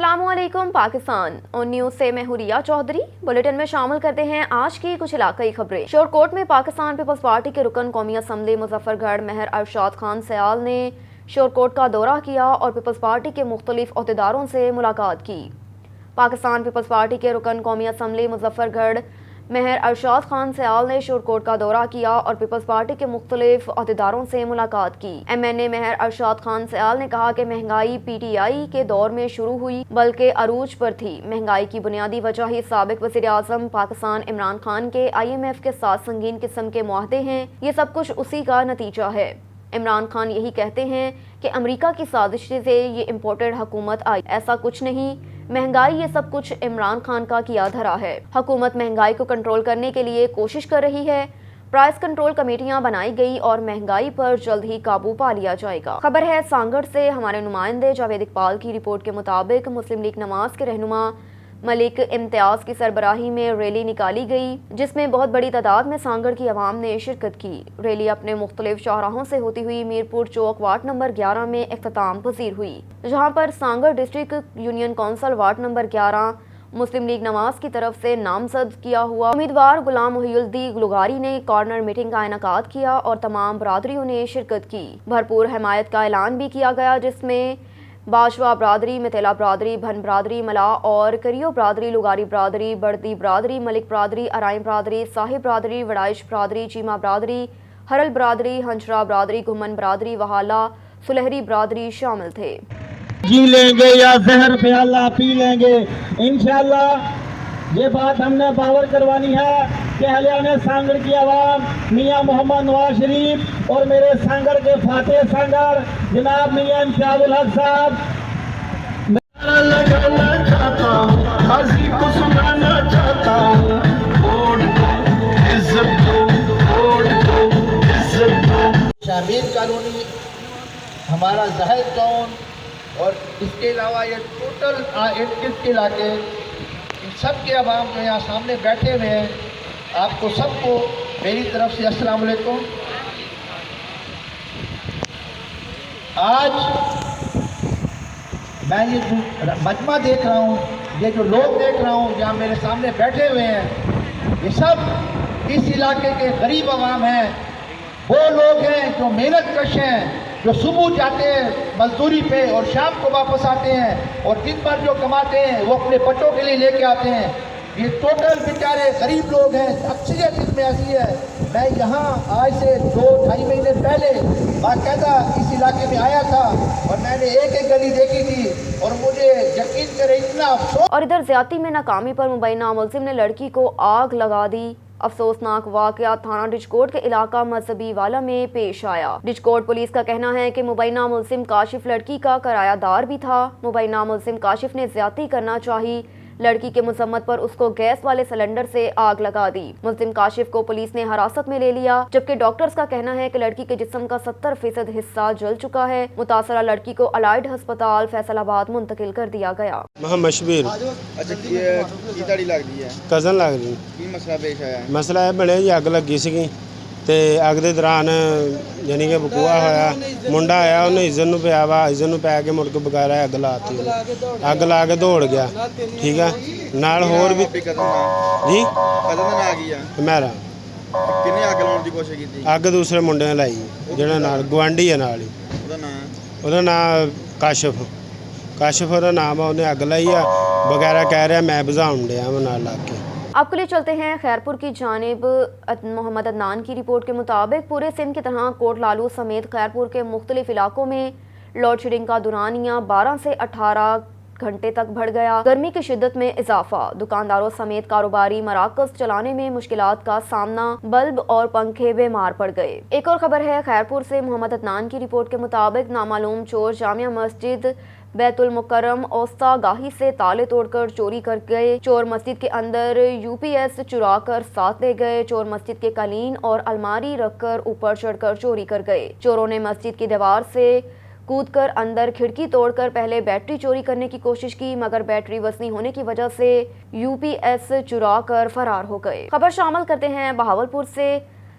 अस्सलामुअलैकुम पाकिस्तान और न्यूज से मैं हूं रिया चौधरी। बुलेटिन में शामिल करते हैं आज की कुछ इलाकाई खबरें। शोरकोट में पाकिस्तान पीपल्स पार्टी के रुकन कौमी असम्बली मुजफ्फरगढ़ महर अरशाद खान सयाल ने शोरकोट का दौरा किया और पीपल्स पार्टी के मुख्तलिफ अहदेदारों से मुलाकात की। पाकिस्तान पीपल्स पार्टी के रुकन कौमी असम्बली मुजफ्फरगढ़ महर अरशाद खान सयाल ने शोरकोट का दौरा किया और पीपल्स पार्टी के मुख्तलिफ अहदेदारों से मुलाकात की। MNA महर अरशाद खान सयाल ने कहा कि महंगाई PTI के दौर में शुरू हुई बल्कि अरूज पर थी। महंगाई की बुनियादी वजह ही साबिक वज़ीर आज़म पाकिस्तान इमरान खान के IMF के साथ संगीन किस्म के मुआहदे हैं। ये सब कुछ उसी का नतीजा है। इमरान खान यही कहते हैं कि अमेरिका की साजिश से ये इम्पोर्टेड हुकूमत आई, ऐसा कुछ नहीं। महंगाई ये सब कुछ इमरान खान का किया धरा है। हुकूमत महंगाई को कंट्रोल करने के लिए कोशिश कर रही है। प्राइस कंट्रोल कमेटियां बनाई गई और महंगाई पर जल्द ही काबू पा लिया जाएगा। खबर है सांगड़ से। हमारे नुमाइंदे जावेद इकबाल की रिपोर्ट के मुताबिक मुस्लिम लीग नवाज के रहनुमा मलिक इम्तियाज की सरबराही में रैली निकाली गई, जिसमें बहुत बड़ी तादाद में सांगड़ की आवाम ने शिरकत की। रैली अपने मुख्तलिफ शाहराहों से होती हुई मीरपुर चौक वार्ड नंबर 11 में इख्तिताम पजीर हुई, जहाँ पर Sanghar district union council ward number 11 मुस्लिम लीग नवाज की तरफ से नामजद किया हुआ उम्मीदवार गुलाम मुहिउद्दीन गुलगारी ने कॉर्नर मीटिंग का इनेकाद किया और तमाम बरादरियों ने शिरकत की। भरपूर हमायत का ऐलान भी किया गया, जिसमें बाजवा बरादरी, मिथिला बरादरी, भन बरादरी, मला और करियो बरादरी, लुगारी बरादरी, बड़ती बरादरी, मलिक बरादरी, अराइम बरादरी, साहिब बरादरी, वड़ाइश बरादरी, चीमा बरादरी, हरल बरादरी, हंसरा बरादरी, घुमन बरादरी, वहाला, सुलहरी बरादरी शामिल थे। जी लेंगे या जहर प्याला पी लेंगे इंशाल्लाह। ये बात हमने बावर करवानी है कि हलियाने सांगड़ की आवाम मियां मोहम्मद नवाज शरीफ और मेरे सांगड़ के फातेह सांगड़ जनाब मियां इम्तियाजुल हक साहब लगाना चाहता हूं, हाजी को सुनाना चाहता हूं, वोट दो इज्जत दो, वोट दो इज्जत दो। शामीर कॉलोनी, हमारा जाहिद टाउन और इसके अलावा ये टोटल 21 इलाके, इन सब के अवाम जो यहाँ सामने बैठे हुए हैं, आपको सबको मेरी तरफ से अस्सलाम वालेकुम। आज मैं ये मजमा देख रहा हूँ, ये जो लोग देख रहा हूँ जहाँ मेरे सामने बैठे हुए हैं, ये सब इस इलाके के गरीब अवाम हैं। वो लोग हैं जो मेहनत कश हैं, जो सुबह जाते हैं मजदूरी पे और शाम को वापस आते हैं और दिन भर जो कमाते हैं वो अपने बच्चों के लिए लेके आते हैं। ये टोटल बेचारे गरीब लोग हैं। अक्सरियत इसमें ऐसी है। मैं यहाँ आज से 2-2.5 महीने पहले बाकायदा इस इलाके में आया था और मैंने एक गली देखी थी और मुझे यकीन करे इतना अफसोस। और इधर ज्यादती में नाकामी पर मुबैना मुलजिम ने लड़की को आग लगा दी। अफसोसनाक वाकया थाना डिचकोट के इलाका मजहबी वाला में पेश आया। डिचकोट पुलिस का कहना है कि मुबैना मुलजिम काशिफ लड़की का किरायादार भी था। मुबैना मुलजिम काशिफ ने ज्यादती करना चाही। लड़की के मुजम्मत पर उसको गैस वाले सिलेंडर से आग लगा दी। मुलजिम काशिफ को पुलिस ने हिरासत में ले लिया, जबकि डॉक्टर्स का कहना है कि लड़की के जिस्म का 70% हिस्सा जल चुका है। मुतासरा लड़की को अलाइड अस्पताल फैसलाबाद मुंतकिल कर दिया गया। मोहम्मद शबीर कज़न लग रही मसला है बने जी, अग लगी सी ते अग दे दौरान यानी कि बकुआ होया, मुंडा आया, उन्हें इज्जत नूं पिया वा, इज्जत नूं पै के मुड़ के बगैरा अग लाती, अग ला के दौड़ गया। ठीक है, नाल होर भी जी मेरा अग दूसरे मुंडे ने लाई, जेड़ा नाल गवांढी है नाल ही, ओहदा नाम काशिफ ओहदा नाम है। उन्हें अग लाई है, बगैरा कह रहा मैं बुझाउण डिया नाल ला के। आपके लिए चलते हैं खैरपुर की जानिब। मोहम्मद अदनान की रिपोर्ट के मुताबिक पूरे सिंध की तरह कोट लालू समेत खैरपुर के मुख्तलिफ इलाकों में लोड शेडिंग का दुरानिया 12 से 18 घंटे तक बढ़ गया। गर्मी की शिद्दत में इजाफा, दुकानदारों समेत कारोबारी मराकज चलाने में मुश्किलात का सामना, बल्ब और पंखे बीमार पड़ गए। एक और खबर है खैरपुर से। मोहम्मद अदनान की रिपोर्ट के मुताबिक नामालूम चोर जामिया मस्जिद बैतुल मुकर्रम औस्ता गाही से ताले तोड़कर चोरी कर गए। चोर मस्जिद के अंदर UPS चुरा कर साथ ले गए। चोर मस्जिद के कालीन और अलमारी रखकर ऊपर चढ़कर चोरी कर गए। चोरों ने मस्जिद की दीवार से कूदकर अंदर खिड़की तोड़कर पहले बैटरी चोरी करने की कोशिश की, मगर बैटरी वजनी होने की वजह से UPS चुरा कर फरार हो गए। खबर शामिल करते हैं बहावलपुर से।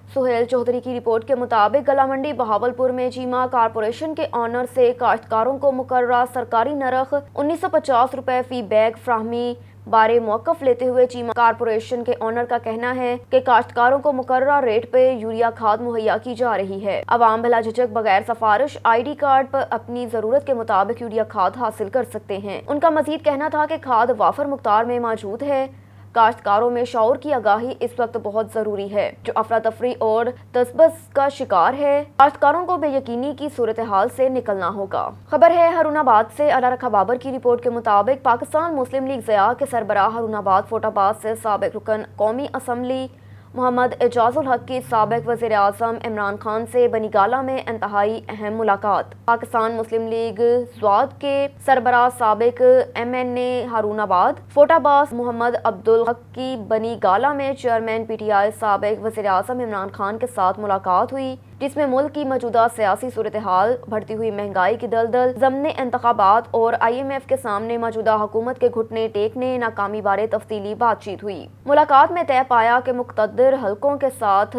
सुहेल चौधरी की रिपोर्ट के मुताबिक गला मंडी बहावलपुर में चीमा कारपोरेशन के ऑनर से काश्तकारों को मुकर्ररा सरकारी नरख 1950 रुपए फी बैग फ्राहमी बारे मौक़िफ़ लेते हुए चीमा कारपोरेशन के ऑनर का कहना है कि काश्तकारों को मुकर्ररा रेट पे यूरिया खाद मुहैया की जा रही है। अवाम बिला झिझक बगैर सफारिश ID कार्ड पर अपनी ज़रूरत के मुताबिक यूरिया खाद हासिल कर सकते हैं। उनका मजीद कहना था कि खाद वाफर मुक़दार में मौजूद है। काश्तकारों में शऊर की आगाही इस वक्त बहुत ज़रूरी है, जो अफरा तफरी और तसबस का शिकार है। काश्तकारों को बेयकीनी की सूरत हाल से निकलना होगा। खबर है हरुणाबाद से। अला रखा बाबर की रिपोर्ट के मुताबिक पाकिस्तान मुस्लिम लीग ज़िया के सरबराह हरुणाबाद फोटाबाद से साबिक रुकन कौमी असम्बली मोहम्मद एजाजुल हक की साबिक वज़ीर आज़म इमरान खान से बनीगाला में इंतहाई अहम मुलाकात। पाकिस्तान मुस्लिम लीग स्वाद के सरबराह साबिक MNA हारूनाबाद फोटाबाद मोहम्मद अब्दुल हक की बनीगाला में चेयरमैन PTI साबिक वज़ीर आज़म इमरान खान के साथ मुलाकात हुई, जिसमें मुल्क की मौजूदा सियासी सूरत हाल, बढ़ती हुई महंगाई की दलदल, ज़मने इंतखाबात और IMF के सामने मौजूदा हुकूमत के घुटने टेकने नाकामी बारे तफसीली बातचीत हुई। मुलाकात में तय पाया कि मुक़तदर हलकों के साथ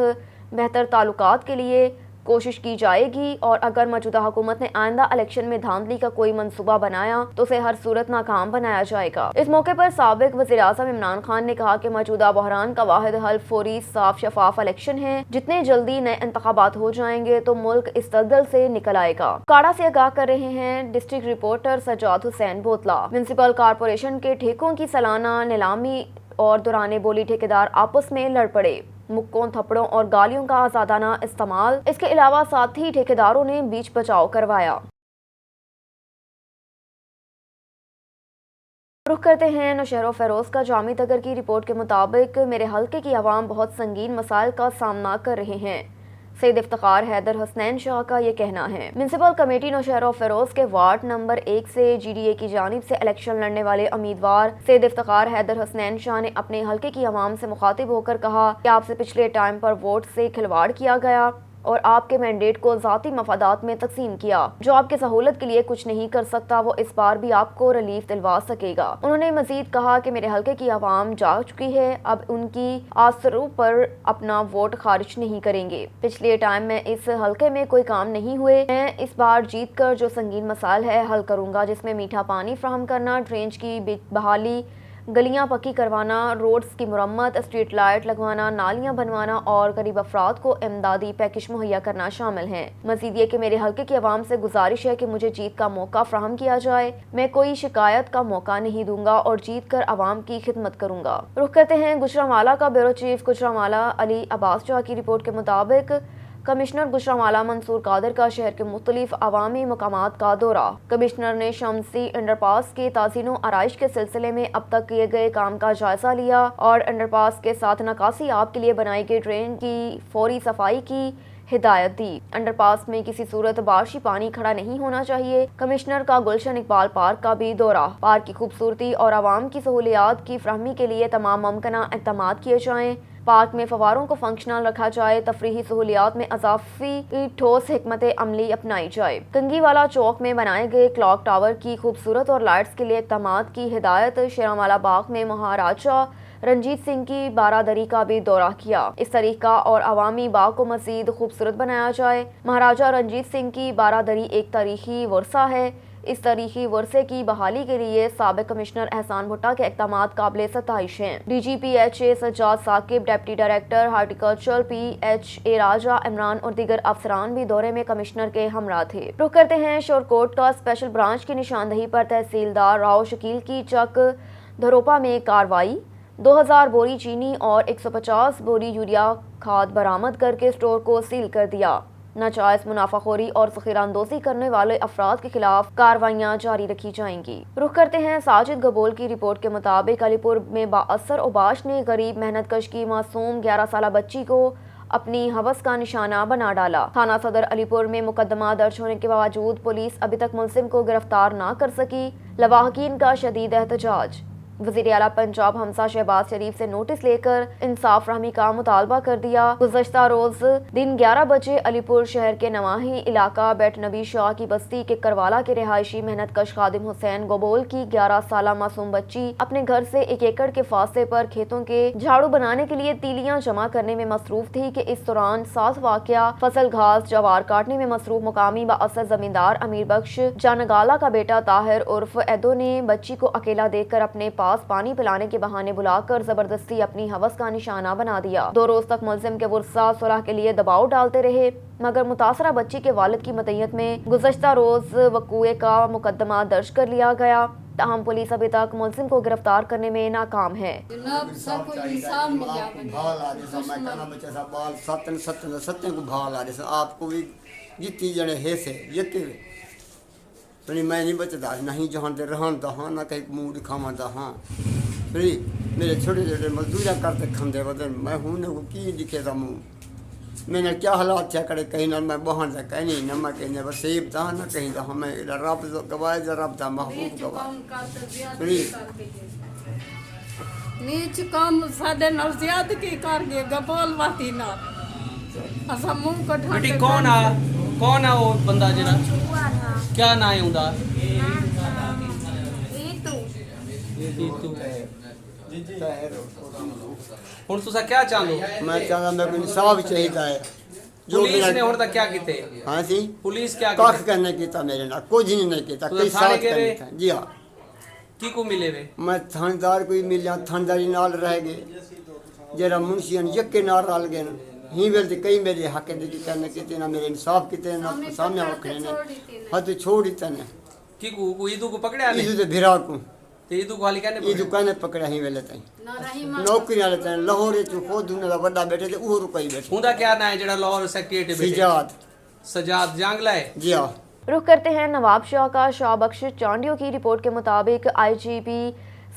बेहतर ताल्लुकात के लिए कोशिश की जाएगी और अगर मौजूदा हुकूमत ने आइंदा इलेक्शन में धांधली का कोई मंसूबा बनाया तो उसे हर सूरत नाकाम बनाया जाएगा। इस मौके पर साबिक वज़ीर आज़म इमरान खान ने कहा कि मौजूदा बहरान का वाहिद हल फौरी साफ शफाफ इलेक्शन है। जितने जल्दी नए इंतखाबात हो जाएंगे तो मुल्क इस दलदल से निकल आएगा। काड़ा से आगाह कर रहे हैं डिस्ट्रिक्ट रिपोर्टर सज्जाद हुसैन बोतला। म्युनिसिपल कॉरपोरेशन के ठेकों की सालाना नीलामी और दौरान बोली ठेकेदार आपस में लड़ पड़े। मुक्कों, थप्पड़ों और गालियों का आज़ादाना इस्तेमाल। इसके अलावा साथी ठेकेदारों ने बीच बचाव करवाया। रुख करते हैं नौशहर फेरोज का जामी तगर की रिपोर्ट के मुताबिक मेरे हल्के की आवाम बहुत संगीन मसाइल का सामना कर रहे हैं। सैयद इफ्तिखार हैदर हसनैन शाह का ये कहना है। म्युनिसिपल कमेटी नौशहर फेरोज के वार्ड नंबर 1 से GDA की जानिब से इलेक्शन लड़ने वाले उम्मीदवार सैयद इफ्तिखार हैदर हसनैन शाह ने अपने हल्के की आवाम से मुखातिब होकर कहा कि आपसे पिछले टाइम पर वोट से खिलवाड़ किया गया और आपके मैंडेट को ज़ाती मफादात में तकसीम किया। जो आपके सहूलत के लिए कुछ नहीं कर सकता वो इस बार भी आपको रिलीफ दिलवा सकेगा। उन्होंने मजीद कहा कि मेरे हल्के की आवाम जाग चुकी है, अब उनकी आसरों पर अपना वोट खारिज नहीं करेंगे। पिछले टाइम में इस हल्के में कोई काम नहीं हुए, मैं इस बार जीत कर जो संगीन मसाइल है हल करूँगा, जिसमें मीठा पानी फ्राहम करना, ड्रेनेज की बहाली, गलियां पक्की करवाना, रोड्स की मुरम्मत, स्ट्रीट लाइट लगवाना, नालियां बनवाना और गरीब अफराद को इमदादी पैकेज मुहैया करना शामिल हैं। मजीद ये कि मेरे हल्के की आवाम से गुजारिश है कि मुझे जीत का मौका फ्राहम किया जाए। मैं कोई शिकायत का मौका नहीं दूंगा और जीत कर आवाम की खिदमत करूंगा। रुख करते हैं गुजरांवाला का। ब्यूरो चीफ गुजरांवाला अली अब्बास शाह की रिपोर्ट के मुताबिक कमिश्नर गुजरांवाला मंसूर कादर का शहर के मुख्तलिफ अवामी मकामात का दौरा। कमिश्नर ने शमसी अंडरपास के ताज़ीनो आराइश के सिलसिले में अब तक किए गए काम का जायजा लिया और अंडरपास के साथ नकासी आब के लिए बनाई गई ड्रेन की फौरी सफाई की हिदायत दी। अंडरपास में किसी सूरत बारिशी पानी खड़ा नहीं होना चाहिए। कमिश्नर का गुलशन इकबाल पार्क का भी दौरा। पार्क की खूबसूरती और आवाम की सहूलियात की फ्राहमी के लिए तमाम मुमकिन इक़दाम किए जाएँ। पार्क में फवारों को फंक्शनल रखा जाए। तफरीही सहूलियात में अजाफी ठोस हिकमत अमली अपनाई जाए। कंगीवाला चौक में बनाए गए क्लॉक टावर की खूबसूरत और लाइट्स के लिए इक़दाम की हिदायत। शेरांवाला बाग में महाराजा रंजीत सिंह की बारादरी का भी दौरा किया। इस तरीका और अवामी बाग को मज़ीद खूबसूरत बनाया जाए। महाराजा रंजीत सिंह की बारादरी एक तारीखी वर्सा है। इस तारीखी वर्से की बहाली के लिए साबिक कमिश्नर एहसान भुट्टा के इक़दाम काबिल सताइश हैं। DGPHA Sajjad Saqib, deputy director horticulture PHA Raja Imran और दीगर अफसरान भी दौरे में कमिश्नर के हमरा थे। रुख करते हैं शोरकोट का। स्पेशल ब्रांच की निशानदही पर तहसीलदार राव शकील की चक धरोपा में कार्रवाई। 2000 बोरी चीनी और 150 बोरी यूरिया खाद बरामद करके स्टोर को सील कर दिया। नाजायज मुनाफाखोरी और ज़ख़ीराअंदोज़ी करने वाले अफराद के खिलाफ कार्रवाइयाँ जारी रखी जाएंगी। रुख करते हैं साजिद गबोल की रिपोर्ट के मुताबिक अलीपुर में बाअसर औबाश ने गरीब मेहनतकश की मासूम 11 साल बच्ची को अपनी हवस का निशाना बना डाला। थाना सदर अलीपुर में मुकदमा दर्ज होने के बावजूद पुलिस अभी तक मुलजिम को गिरफ्तार न कर सकी। लवाहकीन का शदीद एहतजाज। वज़ीर आला पंजाब हमजा शहबाज शरीफ से नोटिस लेकर इंसाफ रहमी का मुतालबा कर दिया। गुज़श्ता रोज दिन 11 बजे अलीपुर शहर के नवाही इलाका बैट नबी शाह की बस्ती के करवाला के रिहायशी मेहनत कश खादिम हुसैन गोबोल की 11 साला मासूम बच्ची अपने घर से 1 एकड़ के फासले पर खेतों के झाड़ू बनाने के लिए तीलियां जमा करने में मसरूफ थी कि इस दौरान साथ वाकया फसल घास जवार काटने में मसरूफ मुकामी बाअसर जमींदार अमीर बख्श जानगाला का बेटा ताहिर उर्फ एदो ने बच्ची को अकेला देखकर अपने पास पानी पिलाने के बहाने बुलाकर जबरदस्ती अपनी हवस का निशाना बना दिया। 2 रोज तक मुलजिम के वुरसा सुलह के लिए दबाव डालते रहे, मगर मुतासरा बच्ची के वालिद की मतय्यत में गुज़श्ता रोज वक़ूए का मुकदमा दर्ज कर लिया गया। ताहम पुलिस अभी तक मुलजिम को गिरफ्तार करने में नाकाम है। आपको भी जितनी जने है से जितने सुनी मैं नहीं बचता नहीं जहाँ दे रहन दहाँ ना कहीं मुँह दिखावा दहाँ सुनी मेरे छोटे छोटे मजदूरा करते खंदे बदन मैं हूँ ना को की दिखे था मुँह मैंने क्या हालात क्या करे कहीं ना मैं बहन था कहीं नहीं न मैं कहीं ना वसीब था ना कहीं था हमें रब गवाए रब था महबूब गवाए सुनी नीच काम साडे नाल ज़्यादा की कर गए गबोल वाती ना असा मुंह कठा बेटी कौन आ वो बंदा जरा क्या ना है उनका हुण तुसा क्या चाहंदो? मैं चाहता मैं कोई इंसाफ चाहिए है जो पुलिस ने हुण तक क्या कीते? हाँ जी पुलिस क्या कख करने कीता मेरे नाल कुछ नहीं कीता तो कोई थाने साथ गए करने जी हाँ की को मिले वे? मैं थानेदार कोई मिलिया थानेदारी नाल रह गए जरा मुंशियन यके नाल रल गए ही वेल कई मेरे हक दी करने कीते ना मेरे इंसाफ कीते ना सामने रखने ने हद छोड़ ही तने की को ईदू को पकड़या ने? ईदू ते भिरा को ते ईदू को हाली कहने ईदू कहने पकड़ा ही वेले ताई नौकरी वाले तने लाहौर च खुद उन्हें बड़ा बैठे ते वो रुपई बैठे हुंदा क्या ना है जेड़ा लाहौर सेक्रेटरी बैठे? सिजाद सजाद जांगला है जी हाँ। रुख करते हैं नवाब शाह का। शाह बख्श चांडियों की रिपोर्ट के मुताबिक IGP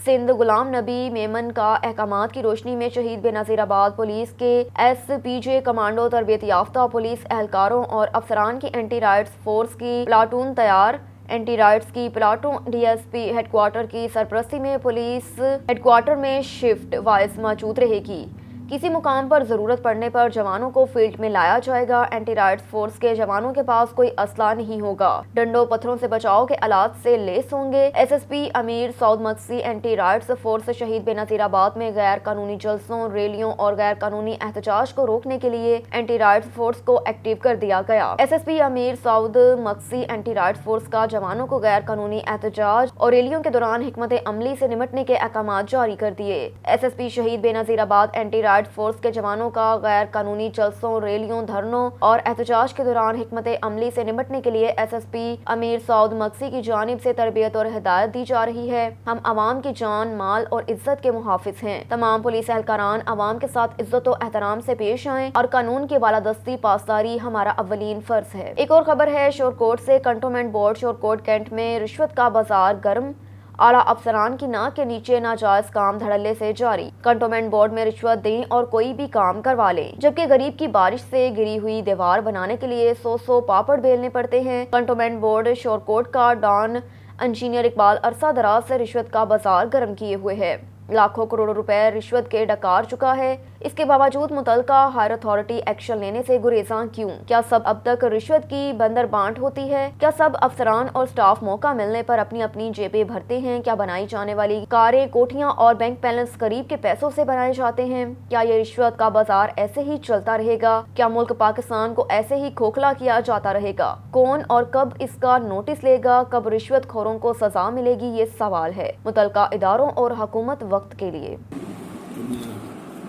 सिंध गुलाम नबी मेमन का अहकामात की रोशनी में शहीद बेनज़ीराबाद पुलिस के SPJ कमांडो तरबियत याफ्ता पुलिस एहलकारों और अफसरान की एंटी राइट्स फोर्स की प्लाटून तैयार। एंटी राइट्स की प्लाटून DSP हेडक्वार्टर की सरपरस्ती में पुलिस हेडक्वार्टर में शिफ्ट वाइज मौजूद रहेगी। किसी मुकाम पर ज़रूरत पड़ने पर जवानों को फील्ड में लाया जाएगा। एंटी राइट्स फोर्स के जवानों के पास कोई असला नहीं होगा, डंडों पत्थरों से बचाव के आलात से लेस होंगे। SSP अमीर Saud Maksi anti rights force शहीद बेनज़ीराबाद में गैर कानूनी जलसों रैलियों और गैर कानूनी एहतजाज को रोकने के लिए एंटी राइट्स फोर्स को एक्टिव कर दिया गया। SSP अमीर Saud Maksi anti rights force का जवानों को गैर कानूनी एहतजाज और रैलियों के दौरान हिकमत अमली से निपटने के अहकाम जारी कर दिए। SSP शहीद बेनज़ीराबाद एंटी राइट्स फोर्स के जवानों का गैर कानूनी जलसों रैलियों धरनों और एहतजाज के दौरान हिकमत अमली से निपटने के लिए SSP अमीर सऊद मक्सी की जानिब से तरबियत और हिदायत दी जा रही है। हम आवाम की जान माल और इज्जत के मुहाफिज हैं। तमाम पुलिस एहलकारान आवाम के साथ इज्जत और एहतराम से पेश आएं और कानून की बालादस्ती पासदारी हमारा अव्वलीन फर्ज है। एक और खबर है शोरकोट से। कंटोनमेंट बोर्ड शोरकोट कैंट में रिश्वत का बाजार गर्म। आला अफसरान की नाक के नीचे नाजायज काम धड़ल्ले से जारी। कंटोनमेंट बोर्ड में रिश्वत दें और कोई भी काम करवा लें, जबकि गरीब की बारिश से गिरी हुई दीवार बनाने के लिए 100 पापड़ बेलने पड़ते हैं। कंटोनमेंट बोर्ड शोरकोट का डॉन इंजीनियर इकबाल अरसा दराज से रिश्वत का बाजार गर्म किए हुए है। लाखों करोड़ों रुपए रिश्वत के डकार चुका है। इसके बावजूद मुतलका हायर अथॉरिटी एक्शन लेने से गुरेज़ां क्यों? क्या सब अब तक रिश्वत की बंदर बांट होती है? क्या सब अफसरान और स्टाफ मौका मिलने पर अपनी अपनी जेबें भरते हैं? क्या बनाई जाने वाली कारें, कोठियां और बैंक बैलेंस गरीब के पैसों से बनाए जाते हैं? क्या ये रिश्वत का बाजार ऐसे ही चलता रहेगा? क्या मुल्क पाकिस्तान को ऐसे ही खोखला किया जाता रहेगा? कौन और कब इसका नोटिस लेगा? कब रिश्वत खोरों को सजा मिलेगी? ये सवाल है मुतलका इदारों और हुकूमत वक्त के लिए।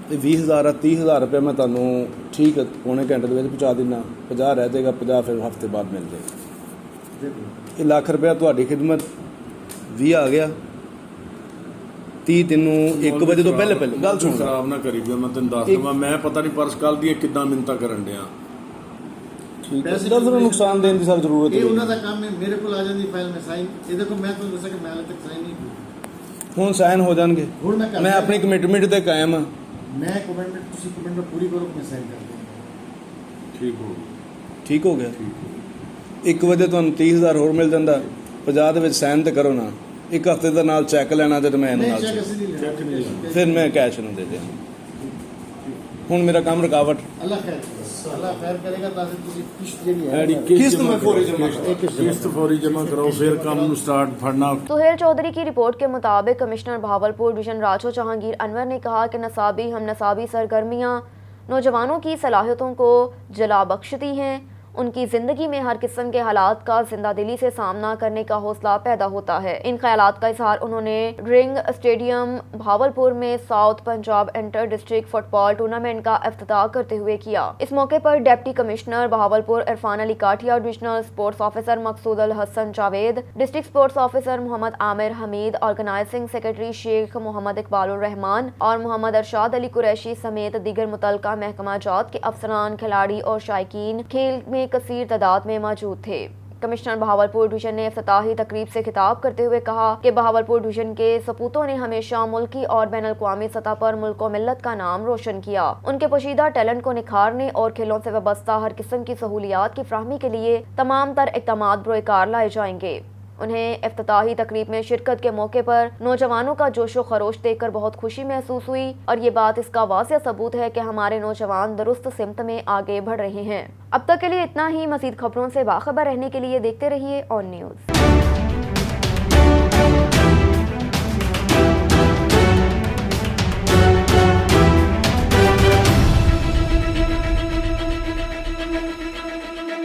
20,000 30,000 रुपये मैं ਤੁਹਾਨੂੰ ठीक पौने घंटे ਦੇ ਵਿੱਚ ਪਹੁੰਚਾ ਦਿੰਦਾ। 50 ਰਹਿ ਜਾਏਗਾ, 50 ਫਿਰ ਹਫ਼ਤੇ ਬਾਅਦ ਮਿਲ ਜਾਏਗਾ। ਇਹ ਲੱਖ ਰੁਪਇਆ ਤੁਹਾਡੀ ਖਿਦਮਤ 20 ਆ ਗਿਆ 30 ਤੈਨੂੰ 1 ਵਜੇ ਤੋਂ ਪਹਿਲੇ ਗੱਲ ਸੁਣ ਖਰਾਬ ਨਾ ਕਰੀ ਵੀ ਮੈਂ ਤੈਨੂੰ ਦੱਸ ਦਵਾਂ ਮੈਂ ਪਤਾ ਨਹੀਂ ਪਰਸ ਕੱਲ ਦੀ ਕਿੱਦਾਂ ਮਿੰਤਾ ਕਰਨ ਡਿਆ। ਠੀਕ ਹੈ ਸਿਰਫ ਨੁਕਸਾਨ ਦੇਣ ਦੀ ਸਭ ਜ਼ਰੂਰਤ ਹੈ। ਇਹ ਉਹਨਾਂ ਦਾ ਕੰਮ ਹੈ। ਮੇਰੇ ਕੋਲ ਆ ਜਾਂਦੀ ਫਾਈਲ ਮੈਂ ਸਾਈਨ ਇਹ ਦੇਖੋ ਮੈਂ ਤੁਹਾਨੂੰ ਦੱਸਿਆ ਕਿ ਮੈਂ ਹਾਲੇ ਤੱਕ ਸਾਈਨ ਨਹੀਂ ਕੀਤੀ। ਹੁਣ ਸਾਈਨ ਹੋ ਜਾਣਗੇ। ਮੈਂ ਆਪਣੀ ਕਮਿਟਮੈਂਟ ਤੇ ਕਾਇਮ ਹਾਂ। ਮੈਂ ਕਮਿਟਮੈਂਟ ਤੁਸੀਂ ਕਮਿਟਮੈਂਟ ਪੂਰੀ ਕਰੋ ਮੈਂ ਸਾਈਨ ਕਰ ਦੂੰਗਾ। ਠੀਕ ਹੋ ਗਿਆ 1 ਵਜੇ ਤੁਹਾਨੂੰ 30,000 ਹੋਰ ਮਿਲ ਜਾਂਦਾ। 50 ਦੇ ਵਿੱਚ ਸਾਈਨ ਤੇ ਕਰੋ ਨਾ ਇੱਕ ਹਫ਼ਤੇ ਦਾ ਨਾਲ ਚੈੱਕ ਲੈਣਾ ਤੇ ਮੈਂ ਇਹਨੂੰ ਨਾਲ ਫਿਰ ਮੈਂ ਕੈਸ਼ ਨੂੰ ਦੇ ਦਿਆਂ। ਹੁਣ ਮੇਰਾ ਕੰਮ ਰੁਕਾਵਟ अल्लाह खैर करेगा ताकि तुसी किस्त ਜਿਹੜੀ ਹੈ ਐਡੀ किस्त में फौरी जमा किस्त फौरी जमा कराओ फिर काम ਨੂੰ स्टार्ट फड़ना। सुहेल चौधरी की रिपोर्ट के मुताबिक कमिश्नर बहावलपुर डिवीजन राजो जहांगीर अनवर ने कहा कि नसाबी हम नसाबी सरगर्मियां नौजवानों की सलाहियतों को जला बख्शती हैं। उनकी ज़िंदगी में हर किस्म के हालात का जिंदा दिली से सामना करने का हौसला पैदा होता है। इन ख्यालात का इजहार उन्होंने रिंग स्टेडियम भावलपुर में south Punjab inter district football tournament का इफ्तिताह करते हुए किया। इस मौके पर deputy commissioner Bahawalpur Irfan Ali Kathia, divisional sports officer Maqsood al Hasan Javed, district sports officer Mohammad Aamir Hameed, organising secretary Sheikh Mohammad Iqbal Rehman और मोहम्मद अरशाद अली कुरैशी समेत दीगर मुतल्लिका महकमा जात के अफसरान, खिलाड़ी और शायकीन खेल में कसीर तादाद में मौजूद थे। कमिश्नर बहावलपुर डिवीजन ने इफ्तिताही तकरीब से खिताब करते हुए कहा कि बहावलपुर डिवीजन के सपूतों ने हमेशा मुल्की और बैन अल-अक़वामी सतह पर मुल्क व मिल्लत का नाम रोशन किया। उनके पोशीदा टैलेंट को निखारने और खेलों से वाबस्ता हर किस्म की सहूलियात की फराहमी के लिए तमाम तर इक़दामात बरोकार लाए जाएंगे। उन्हें इफ्तिताही तकरीब में शिरकत के मौके पर नौजवानों का जोशो खरोश देखकर बहुत खुशी महसूस हुई और ये बात इसका वाज़िह सबूत है कि हमारे नौजवान दुरुस्त सिमत में आगे बढ़ रहे हैं। अब तक के लिए इतना ही। मज़ीद खबरों से बाखबर रहने के लिए देखते रहिए ऑन न्यूज़।